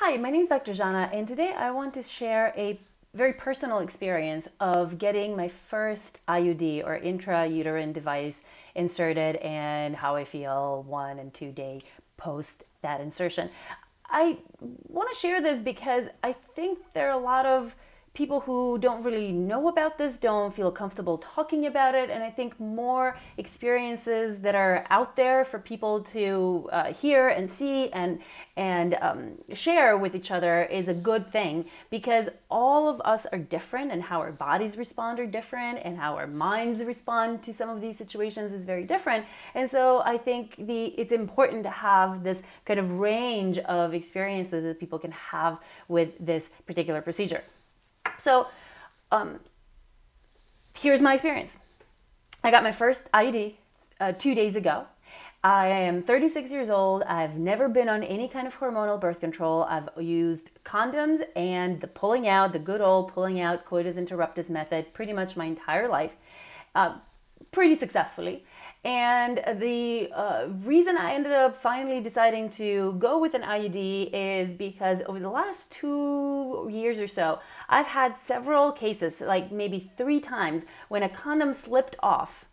Hi, my name is Dr. Zhana, and today I want to share a very personal experience of getting my first IUD or intrauterine device inserted and how I feel 1 and 2 day post that insertion. I want to share this because I think there are a lot of people who don't really know about this, don't feel comfortable talking about it, and I think more experiences that are out there for people to hear and see and share with each other is a good thing, because all of us are different and how our bodies respond are different and how our minds respond to some of these situations is very different. And so I think it's important to have this kind of range of experiences that people can have with this particular procedure. So here's my experience. I got my first IUD 2 days ago. I am 36 years old. I've never been on any kind of hormonal birth control. I've used condoms and the good old pulling out coitus interruptus method pretty much my entire life, pretty successfully. And the reason I ended up finally deciding to go with an IUD is because over the last 2 years or so, I've had several cases, like maybe 3 times, when a condom slipped off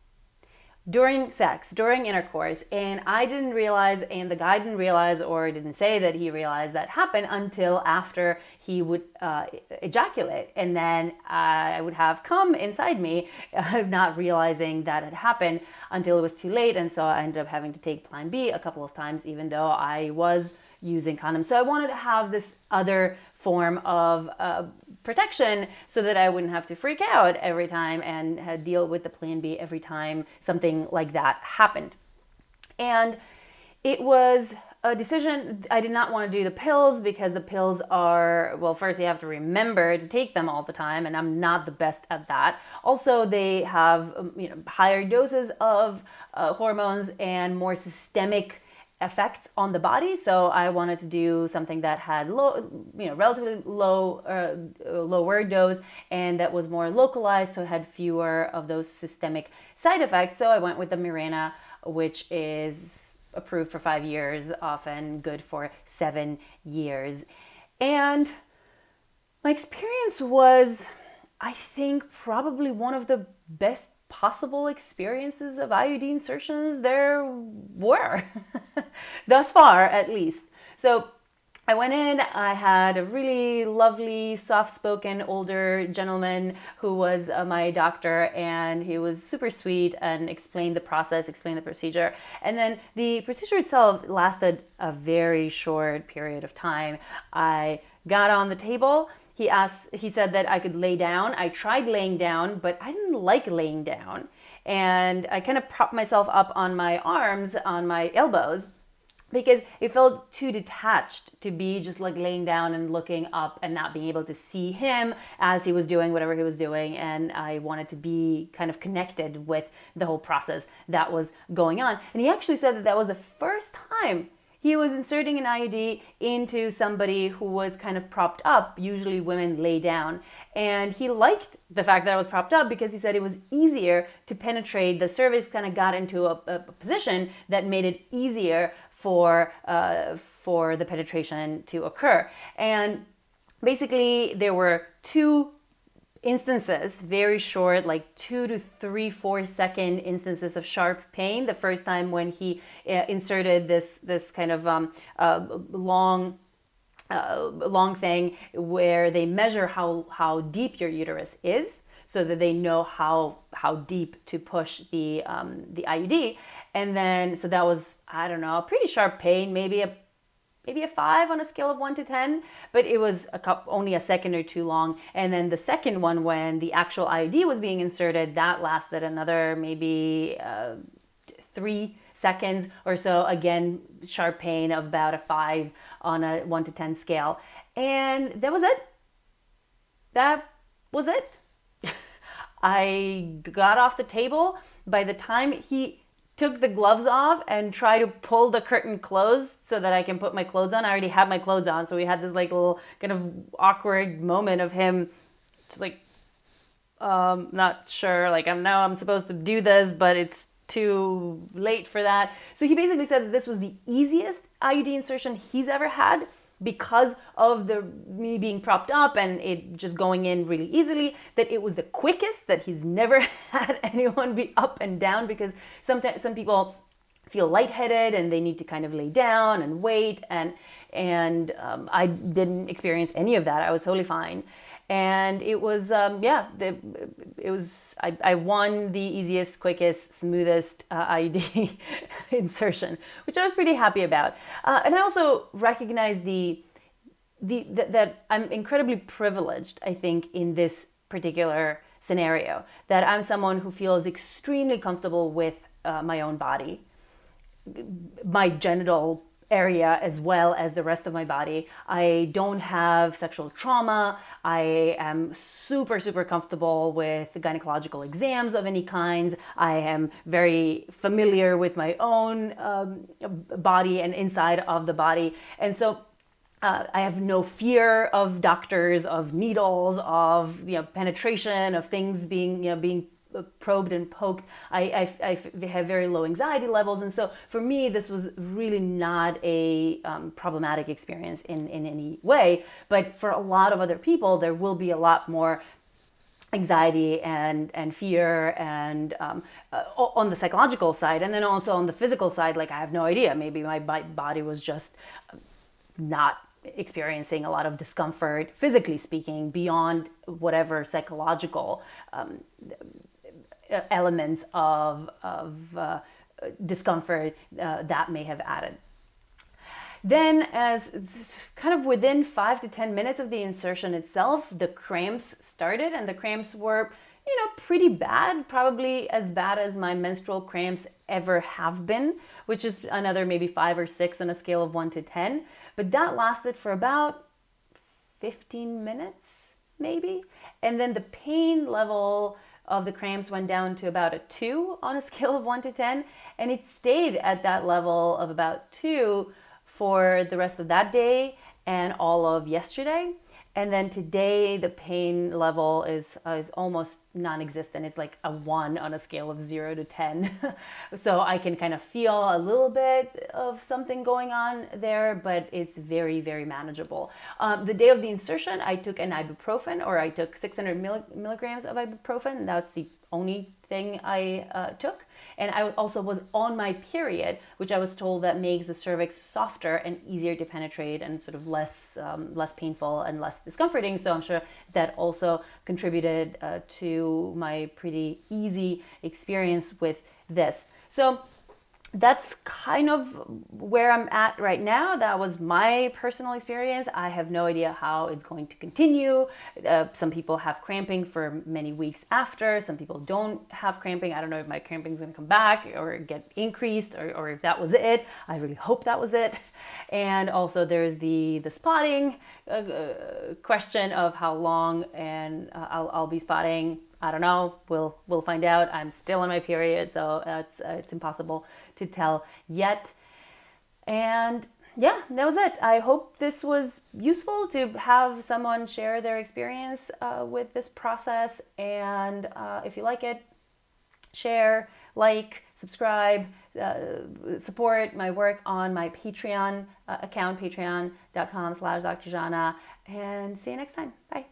during sex, during intercourse, and I didn't realize, and the guy didn't realize, or didn't say that he realized that happened until after he would ejaculate, and then I would have cum inside me, not realizing that had happened until it was too late, and so I ended up having to take Plan B a couple of times, even though I was using condoms. So I wanted to have this other form of protection so that I wouldn't have to freak out every time and deal with the Plan B every time something like that happened. And it was a decision. I did not want to do the pills because the pills are, well, first you have to remember to take them all the time, and I'm not the best at that. Also, they have higher doses of hormones and more systemic effects on the body, so I wanted to do something that had relatively lower dose and that was more localized, so it had fewer of those systemic side effects. So I went with the Mirena, which is approved for 5 years, often good for 7 years. And my experience was, I think, probably one of the best possible experiences of IUD insertions there were, thus far at least. So I went in, I had a really lovely, soft-spoken older gentleman who was my doctor, and he was super sweet and explained the process, explained the procedure. And then the procedure itself lasted a very short period of time. I got on the table. He said that I could lay down. I tried laying down, but I didn't like laying down. And I kind of propped myself up on my arms, on my elbows, because it felt too detached to be just like laying down and looking up and not being able to see him as he was doing whatever he was doing. And I wanted to be kind of connected with the whole process that was going on. And he actually said that that was the first time he was inserting an IUD into somebody who was kind of propped up. Usually women lay down. And he liked the fact that I was propped up because he said it was easier to penetrate. The cervix kind of got into a position that made it easier for the penetration to occur. And basically there were 2 instances, very short, like 2 to 3, 4-second instances of sharp pain. The first time when he inserted this kind of long thing where they measure how deep your uterus is, so that they know how deep to push the IUD. And then, so that was, I don't know, a pretty sharp pain, maybe a 5 on a scale of 1 to 10, but it was only a second or 2 long. And then the second one, when the actual IUD was being inserted, that lasted another maybe 3 seconds or so. Again, sharp pain of about a 5 on a 1 to 10 scale. And that was it. That was it. I got off the table. By the time he took the gloves off and tried to pull the curtain closed so that I can put my clothes on, I already had my clothes on. So we had this like little kind of awkward moment of him just like, not sure, like I'm supposed to do this, but it's too late for that. So he basically said that this was the easiest IUD insertion he's ever had. because of me being propped up and it just going in really easily, that it was the quickest, that he's never had anyone be up and down, because sometimes some people feel lightheaded and they need to kind of lay down and wait, and I didn't experience any of that. I was totally fine. And it was, I won the easiest, quickest, smoothest IUD insertion, which I was pretty happy about. And I also recognize that I'm incredibly privileged, I think, in this particular scenario, that I'm someone who feels extremely comfortable with my own body, my genital area as well as the rest of my body. I don't have sexual trauma. I am super, super comfortable with gynecological exams of any kind. I am very familiar with my own body and inside of the body. And so I have no fear of doctors, of needles, of penetration, of things being probed and poked. I have very low anxiety levels, and so for me this was really not a problematic experience in any way. But for a lot of other people, there will be a lot more anxiety and fear, and on the psychological side, and then also on the physical side. Like, I have no idea, maybe my body was just not experiencing a lot of discomfort, physically speaking, beyond whatever psychological elements of discomfort that may have added. Then, as kind of within 5 to 10 minutes of the insertion itself, the cramps started, and the cramps were, pretty bad, probably as bad as my menstrual cramps ever have been, which is another maybe 5 or 6 on a scale of 1 to 10. But that lasted for about 15 minutes, maybe. And then the pain level of the cramps went down to about a 2 on a scale of 1 to 10. And it stayed at that level of about 2 for the rest of that day and all of yesterday. And then today, the pain level is almost non-existent. It's like a 1 on a scale of 0 to 10. So I can kind of feel a little bit of something going on there, but it's very, very manageable. The day of the insertion, I took an ibuprofen, or I took 600 milligrams of ibuprofen. That's the only thing I took. And I also was on my period, which I was told that makes the cervix softer and easier to penetrate, and sort of less painful and less discomforting. So I'm sure that also contributed to my pretty easy experience with this. So that's kind of where I'm at right now. That was my personal experience. I have no idea how it's going to continue. Some people have cramping for many weeks after. Some people don't have cramping. I don't know if my cramping is going to come back or get increased, or if that was it. I really hope that was it. And also there's the spotting question of how long and I'll be spotting. I don't know. We'll find out. I'm still on my period, so it's impossible to tell yet. And yeah, that was it. I hope this was useful to have someone share their experience with this process. And if you like it, share, like, subscribe, support my work on my Patreon account, patreon.com/Dr. Zhana, and see you next time. Bye.